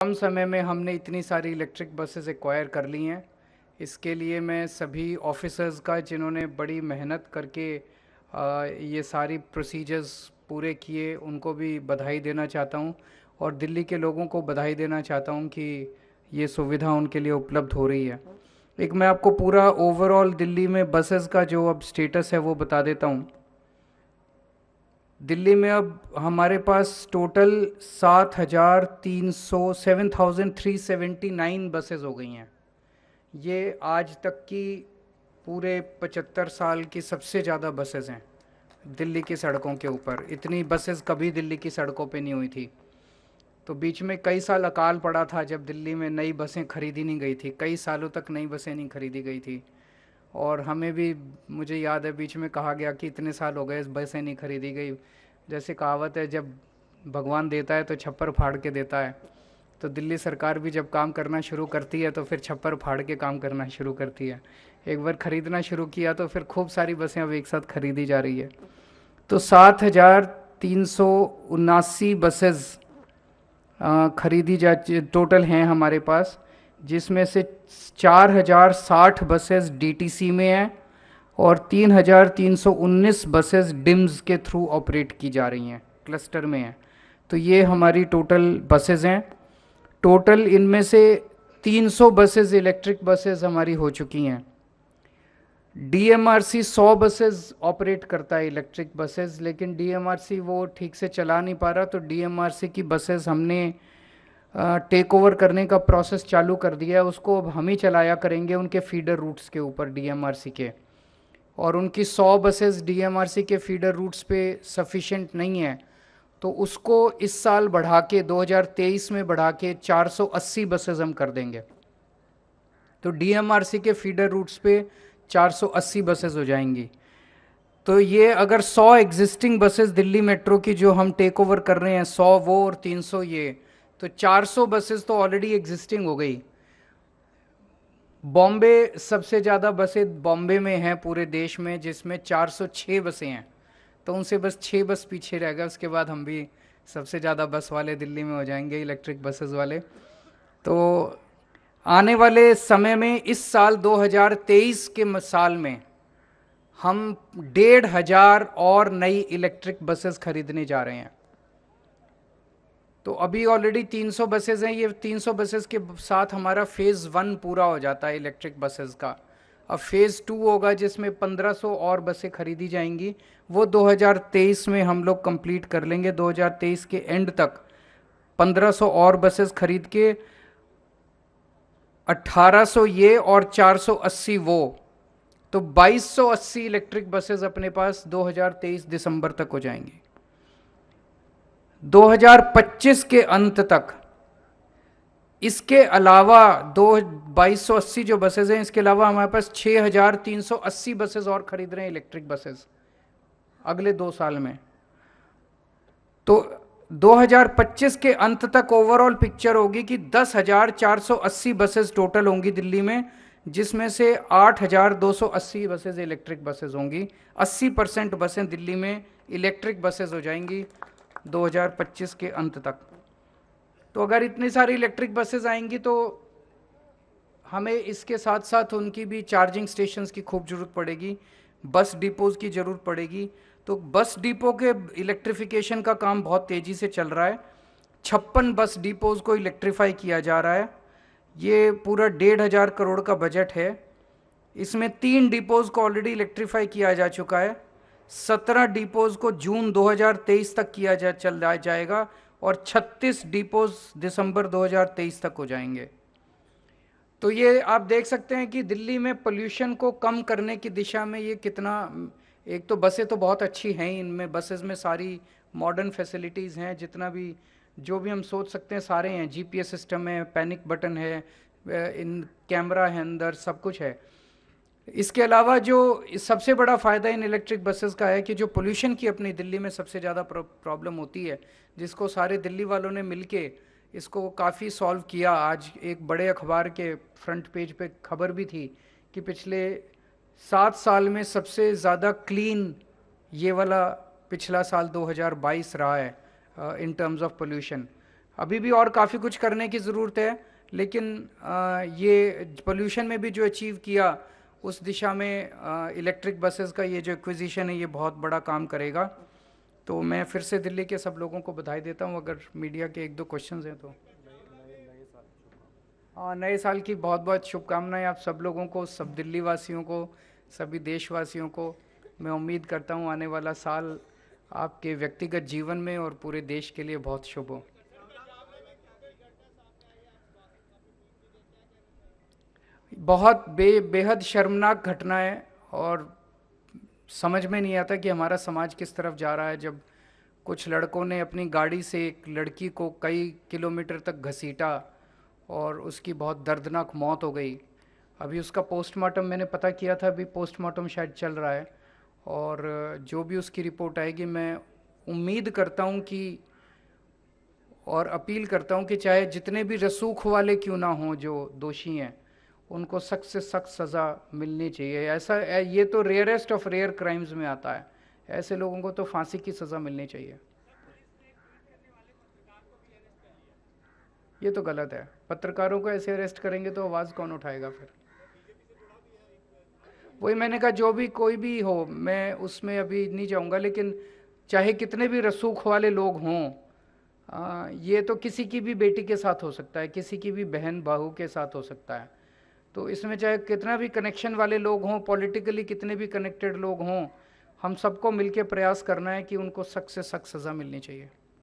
कम समय में हमने इतनी सारी इलेक्ट्रिक बसेस एक्वायर कर ली हैं। इसके लिए मैं सभी ऑफिसर्स का जिन्होंने बड़ी मेहनत करके ये सारी प्रोसीजर्स पूरे किए, उनको भी बधाई देना चाहता हूँ और दिल्ली के लोगों को बधाई देना चाहता हूँ कि ये सुविधा उनके लिए उपलब्ध हो रही है। एक मैं आपको पूरा ओवरऑल दिल्ली में बसेस का जो अब स्टेटस है वो बता देता हूँ। दिल्ली में अब हमारे पास टोटल 7,379 बसेस हो गई हैं। ये आज तक की पूरे 75 साल की सबसे ज़्यादा बसेस हैं दिल्ली की सड़कों के ऊपर। इतनी बसेस कभी दिल्ली की सड़कों पे नहीं हुई थी। तो बीच में कई साल अकाल पड़ा था जब दिल्ली में नई बसें खरीदी नहीं गई थी, कई सालों तक नई बसें नहीं खरीदी गई थी। और हमें भी, मुझे याद है, बीच में कहा गया कि इतने साल हो गए इस बसें नहीं खरीदी गई। जैसे कहावत है, जब भगवान देता है तो छप्पर फाड़ के देता है। तो दिल्ली सरकार भी जब काम करना शुरू करती है तो फिर छप्पर फाड़ के काम करना शुरू करती है। एक बार खरीदना शुरू किया तो फिर खूब सारी बसें अब एक साथ खरीदी जा रही है। तो 7,379 बसेस खरीदी जा टोटल हैं हमारे पास, जिसमें से 4,060 बसेस डीटीसी में हैं और 3,319 बसेस डिम्स के थ्रू ऑपरेट की जा रही हैं, क्लस्टर में हैं। तो ये हमारी टोटल बसेस हैं। टोटल इनमें से 300 बसेस इलेक्ट्रिक बसेस हमारी हो चुकी हैं। डीएमआरसी 100 बसेस ऑपरेट करता है इलेक्ट्रिक बसेस, लेकिन डीएमआरसी वो ठीक से चला नहीं पा रहा, तो डीएमआरसी की बसेस हमने टेक ओवर करने का प्रोसेस चालू कर दिया है। उसको अब हम ही चलाया करेंगे उनके फीडर रूट्स के ऊपर डीएमआरसी के। और उनकी 100 बसेस डीएमआरसी के फीडर रूट्स पे सफिशेंट नहीं है, तो उसको इस साल बढ़ा के 2023 में बढ़ा के 480 बसेस हम कर देंगे। तो डीएमआरसी के फीडर रूट्स पे 480 बसेस हो जाएंगी। तो ये अगर 100 एग्जिस्टिंग बसेस दिल्ली मेट्रो की जो हम टेक ओवर कर रहे हैं, 100 वो और 300 ये, तो 400 बसेस तो ऑलरेडी एग्जिस्टिंग हो गई। बॉम्बे सबसे ज़्यादा बसें बॉम्बे में हैं पूरे देश में, जिसमें 406 बसें हैं। तो उनसे बस 6 बस पीछे रह गए, उसके बाद हम भी सबसे ज़्यादा बस वाले दिल्ली में हो जाएंगे, इलेक्ट्रिक बसेस वाले। तो आने वाले समय में इस साल 2023 के साल में हम 1,500 और नई इलेक्ट्रिक बसेस खरीदने जा रहे हैं। तो अभी ऑलरेडी 300 बसेस हैं। ये 300 बसेस के साथ हमारा फेज़ 1 पूरा हो जाता है इलेक्ट्रिक बसेस का। अब फेज़ 2 होगा जिसमें 1,500 और बसें खरीदी जाएंगी। वो 2023 में हम लोग कंप्लीट कर लेंगे। 2023 के एंड तक 1,500 और बसेस खरीद के 1,800 ये और 480 वो, तो 2,280 इलेक्ट्रिक बसेस अपने पास 2023 दिसंबर तक हो जाएंगी। 2025 के अंत तक इसके अलावा 2,280 जो बसेस हैं, इसके अलावा हमारे पास 6,380 बसेस और खरीद रहे हैं इलेक्ट्रिक बसेस अगले 2 साल में। तो 2025 के अंत तक ओवरऑल पिक्चर होगी कि 10,480 बसेस टोटल होंगी दिल्ली में, जिसमें से 8,280 बसेस इलेक्ट्रिक बसेस होंगी। 80% बसें दिल्ली में इलेक्ट्रिक बसेस हो जाएंगी 2025 के अंत तक। तो अगर इतनी सारी इलेक्ट्रिक बसेस आएंगी तो हमें इसके साथ साथ उनकी भी चार्जिंग स्टेशंस की खूब ज़रूरत पड़ेगी, बस डिपोज़ की ज़रूरत पड़ेगी। तो बस डिपो के इलेक्ट्रिफिकेशन का काम बहुत तेज़ी से चल रहा है। 56 बस डिपोज़ को इलेक्ट्रीफाई किया जा रहा है। ये पूरा 1,500 करोड़ का बजट है। इसमें 3 डिपोज़ को ऑलरेडी इलेक्ट्रीफाई किया जा चुका है। 17 डिपोज़ को जून 2023 तक किया जाएगा और 36 डिपोज़ दिसंबर 2023 तक हो जाएंगे। तो ये आप देख सकते हैं कि दिल्ली में पोल्यूशन को कम करने की दिशा में ये कितना, एक तो बसें तो बहुत अच्छी हैं, इनमें बसेस में सारी मॉडर्न फैसिलिटीज़ हैं, जितना भी जो भी हम सोच सकते हैं सारे हैं। जीपीएस सिस्टम है, पैनिक बटन है, इन कैमरा है अंदर, सब कुछ है। इसके अलावा जो सबसे बड़ा फ़ायदा इन इलेक्ट्रिक बसेस का है कि जो पोल्यूशन की अपनी दिल्ली में सबसे ज़्यादा प्रॉब्लम होती है, जिसको सारे दिल्ली वालों ने मिलके इसको काफ़ी सॉल्व किया। आज एक बड़े अखबार के फ्रंट पेज पे खबर भी थी कि पिछले 7 साल में सबसे ज़्यादा क्लीन ये वाला पिछला साल 2022 रहा है इन टर्म्स ऑफ पोल्यूशन। अभी भी और काफ़ी कुछ करने की ज़रूरत है, लेकिन ये पोल्यूशन में भी जो अचीव किया उस दिशा में इलेक्ट्रिक बसेस का ये जो एक्विजिशन है ये बहुत बड़ा काम करेगा। तो मैं फिर से दिल्ली के सब लोगों को बधाई देता हूँ। अगर मीडिया के एक दो क्वेश्चंस हैं तो। हाँ, नए साल की बहुत बहुत शुभकामनाएं आप सब लोगों को, सब दिल्ली वासियों को, सभी देशवासियों को। मैं उम्मीद करता हूँ आने वाला साल आपके व्यक्तिगत जीवन में और पूरे देश के लिए बहुत शुभ हो। बहुत बेहद शर्मनाक घटना है, और समझ में नहीं आता कि हमारा समाज किस तरफ जा रहा है, जब कुछ लड़कों ने अपनी गाड़ी से एक लड़की को कई किलोमीटर तक घसीटा और उसकी बहुत दर्दनाक मौत हो गई। अभी उसका पोस्टमार्टम मैंने पता किया था, अभी पोस्टमार्टम शायद चल रहा है, और जो भी उसकी रिपोर्ट आएगी मैं उम्मीद करता हूँ कि, और अपील करता हूँ कि चाहे जितने भी रसूख वाले क्यों ना हों जो दोषी हैं, उनको सख्त से सख्त सज़ा मिलनी चाहिए। ऐसा ये तो रेयरेस्ट ऑफ रेयर क्राइम्स में आता है, ऐसे लोगों को तो फांसी की सज़ा मिलनी चाहिए। ये तो गलत है, पत्रकारों को ऐसे अरेस्ट करेंगे तो आवाज़ कौन उठाएगा फिर। वही मैंने कहा, जो भी कोई भी हो, मैं उसमें अभी नहीं जाऊंगा, लेकिन चाहे कितने भी रसूख वाले लोग हों, ये तो किसी की भी बेटी के साथ हो सकता है, किसी की भी बहन बहू के साथ हो सकता है। तो इसमें चाहे कितना भी कनेक्शन वाले लोग हों, पॉलिटिकली कितने भी कनेक्टेड लोग हों, हम सबको मिलकर प्रयास करना है कि उनको सख्त से सख्त सज़ा मिलनी चाहिए।